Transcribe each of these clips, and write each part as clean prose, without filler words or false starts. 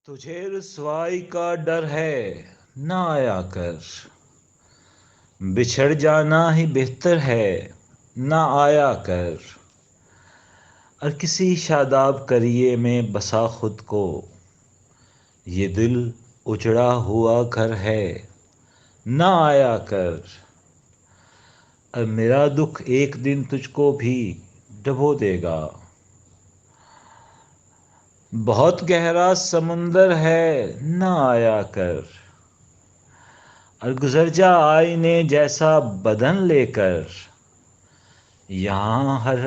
تجھے رسوائی کا ڈر ہے نہ آیا کر، بچھڑ جانا ہی بہتر ہے نہ آیا کر۔ اور کسی شاداب قریے میں بسا خود کو، یہ دل اجڑا ہوا گھر ہے نہ آیا کر۔ اور میرا دکھ ایک دن تجھ کو بھی ڈبو دے گا، بہت گہرا سمندر ہے نہ آیا کر۔ اور گزر جا آئینے جیسا بدن لے کر، یہاں ہر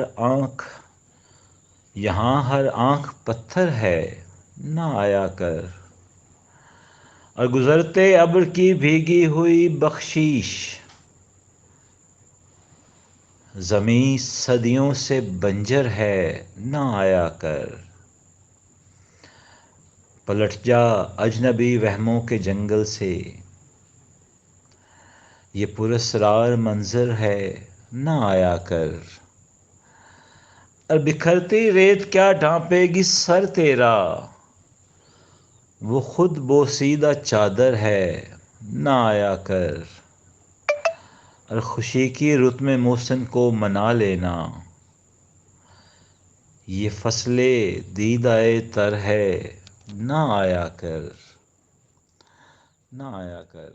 آنکھ پتھر ہے نہ آیا کر۔ اور گزرتے ابر کی بھیگی ہوئی بخشش، زمیں صدیوں سے بنجر ہے نہ آیا کر۔ پلٹ جا اجنبی وہموں کے جنگل سے، یہ پراسرار منظر ہے نہ آیا کر۔ اور بکھرتی ریت کیا ڈھانپے گی سر تیرا، وہ خود بوسیدہ چادر ہے نہ آیا کر۔ اور خوشی کی رت میں محسن کو منا لینا، یہ فصل دیدہ تر ہے نہ آیا کر، نہ آیا کر۔